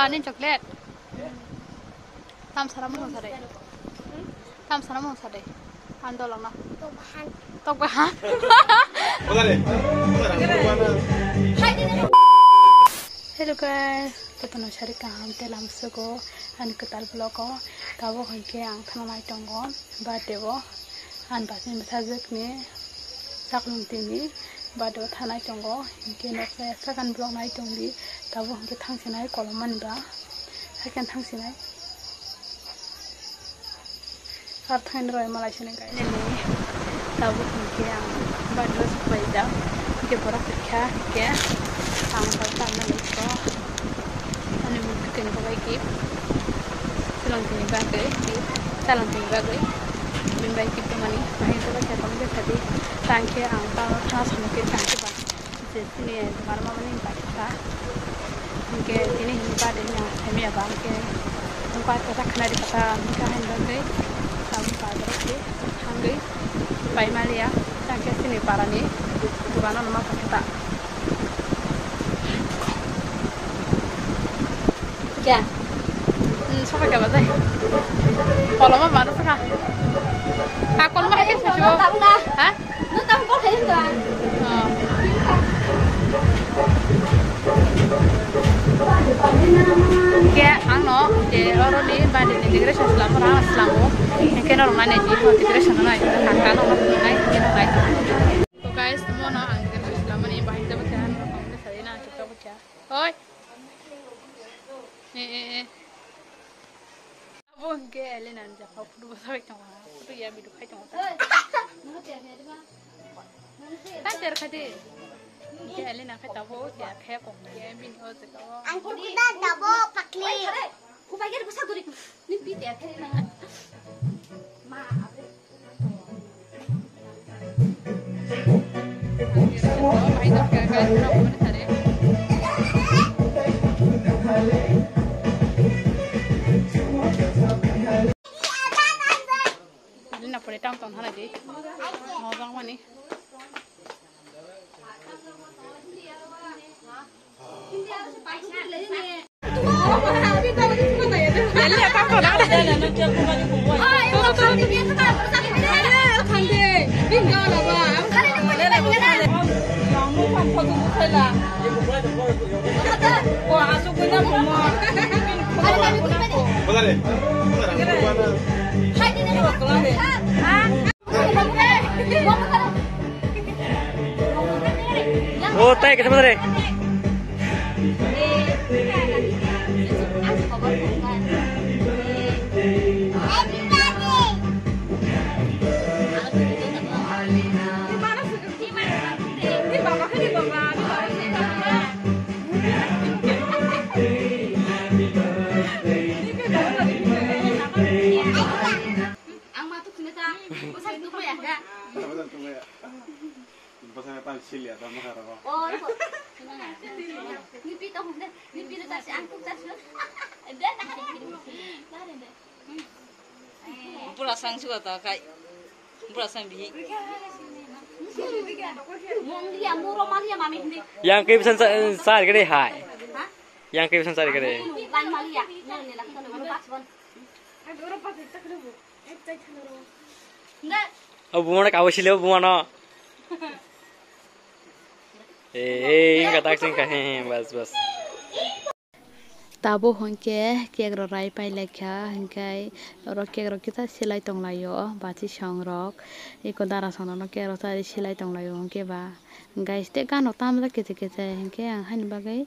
nin coklat. Tam sana mau sare. Tam sana mau sare. Ando lang na. Tokbahan. Hello guys, kita nak cari kaham telam sugo, ane ketal bloko, tahu hingke ang thana mai tonggo, badewo, an basni mesajek ni, saklung tini, badewo thana tonggo, hingke nak saya sakan blok mai tongdi, tahu hingke thang sinai koloman ba, sakan thang sinai. Arthain roy malai sinai kai ni, tahu hingke ang badewo sepeda, hingke borak kerja, hingke. Ang pagtama nito ano mo bikin ko kay Kip silang tinibagay salang tinibagay binbay Kip naman mahin ko kaya kami tadi tangke ang taas mungkin tangke ba sini para mamanin pa hingga ini hingga din kami abang ke tempat kita kena di kata nikahan bagay sabi padre ke hanggai pai malia tangke sini para ni bukan nama kita क्या सफा क्या बताए कॉलम में बात सका हाँ कॉलम में है क्या सोचो हाँ न तब कॉल है तो क्या आंनो जे और नी बांधे नी दिग्रे ससलाम orang Islamu yang orang mana ji mau diग्रे sana naik kakak orang naik kita naik तो guys semua na ang diग्रे ससलाम ni bahin jawab kan orang kita sari na coba baca oi Abang ke Ellen anja kau perlu besar macam mana? Perlu ya hidup macam mana? Tak cer kade. Ke Ellen nak tahu dia kayak kong dia bin oh sekau. Angku kita tahu pakli. Kau bayar besar tu ni pi dia kare na. Ma. Baik dah kan orang mana tadi. Pada tahun tahun hari ini, mau bang mana? Oh, tay ke sebenarnya. Oh, ni pi tahu dah, ni pi dah si angkut dah sudah. Dah dah ada. Pura sang suka tak kai, pura sang bihi. Mung dia murah malia mami ni. Yang kau pesan sari kene hai. Yang kau pesan sari kene. Ban malia, ni lah kita nak pas ban. Enggak. Oh, buana kau silap buana. Kata sing kahe bas. Tabu hongke kek rai pai lekha hingkai ro kek ro kita silai tonglayo bachi songrok iko dara sonono kek ro tari silai tonglayo hongke ba guys te kan otam da kete hingke ang hain bagai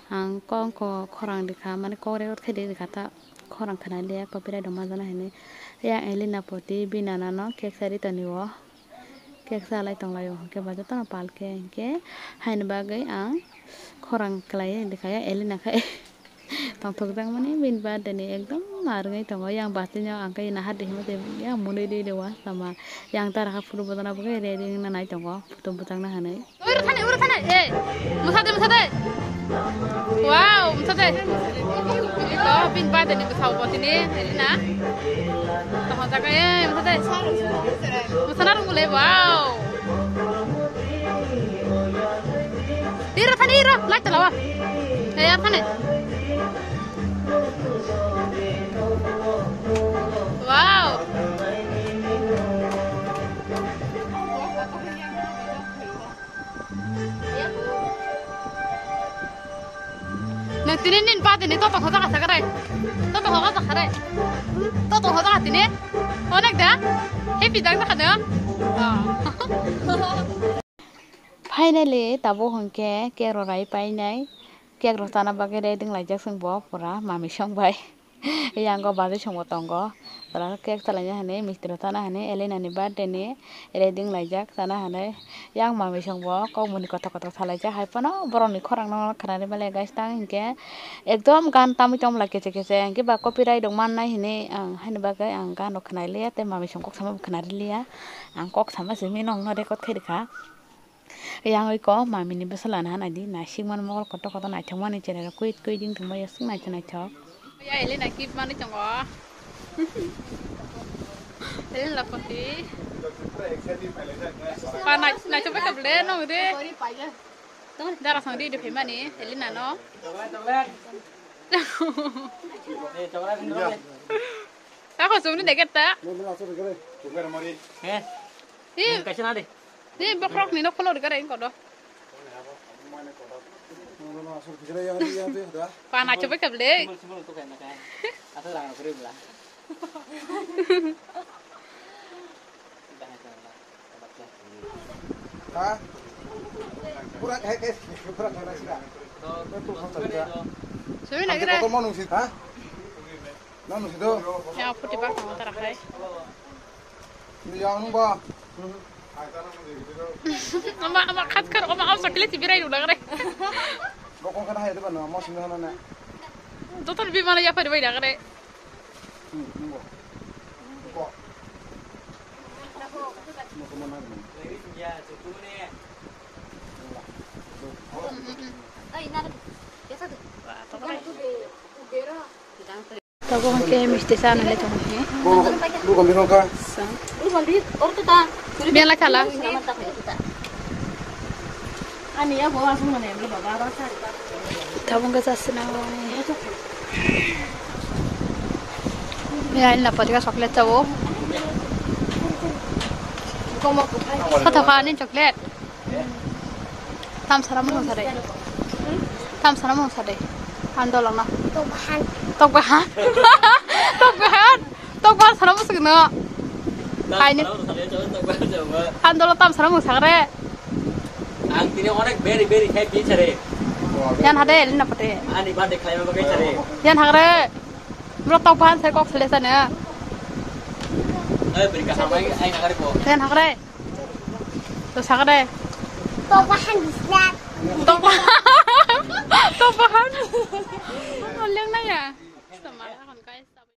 ang kong ko khorang dikha mane kore ot khede dikha ta khorang khana le copyright doma jana hene ya elina poti binana no kek sari taniwo kek salai tonglayo hongke ba jata palke hingke hain bagai ang khorang klai dikha ya elina khai tong thok dang mane bin ba dani ekdom marngai tongo yang batinya angkai na hadi mate yang mune de dewa sama yang tara ka furu bodana bagai re na nai tongo putum putang na hanai ur thane eh musade wow musade ito bin ba dani besau botini na to jaga eh musade mulai wow ira like talawa eh thane nin ba tini to ho ta ka rai to ho ka ta rai to ho ta tini onek da happy dang ka na finally tabo hongke kero rai pai nai kero tana bage ding lai jak sing bo pura mami song bai yang go baje song tongo tara kek talanya hane mistro tana hane elena ni birthday ni reding lai jak tana hane yang mami song bo ko muni kota thalai ja hai pano boroni khorang no khanani bale guys tang hingke ekdom gan tami tom la kece kece hingke ba copyright dong man nai hine ang haine ba gai ang gan no khnai le te mami song kok sama khnari liya ang kok sama simi nong no rekod khai dikha yang oi ko mami ni besalan han adi na singman mor kota na thangman ni chere kuit ding thangma yasing na chana thok ya elena kip mani chongo elena pati pa na chobe kable no de dara sang di de phemani elena no ta ko sumni deketa Eh, kasih nanti. ni bakrok ni no kolor gara in kodo pa na chobe kable Sebelum tu kan nak. Atau jangan kirim lah. Hah? Kurang hekes, kurang mana sih? sumi na gara Kau mau nungsi? Hah? Nungsi tu? ya puti ba ko tara khai Ni yang nunggu. ama khat kar ama am sakle ti birai ulang re Kau kau kena itu kan? Mau sini mana nak? total bi mana ya pari bai da re Nunggu. Kau. Mau kemana? Ya, cukup ni. Ay, nada. Biasa tuh. tabo hongke miste sana le tong he Lu kau bingung kah? Lu balik orang tuh ta. biar la kala Nama tak itu ta. Ani ya bawa semua nih, belum bawa rasa. tabo ga sasna ya ina pati ga chocolate tabo Como kata khanin chocolate tam saram mo sare tam saram mo sare andolong na tuh bahan. tok bahan saram mo signo Ai ni andolo tam saram mo sagre Ang tini onek very happy cari. yan hade elina pate Ani bande kaya bagai cari. yan hagre bro tok bahan sai kok sele sana Berikan sama ay nakari ko. yan hagre to sagre Tuh bahan bisnet. tok bahan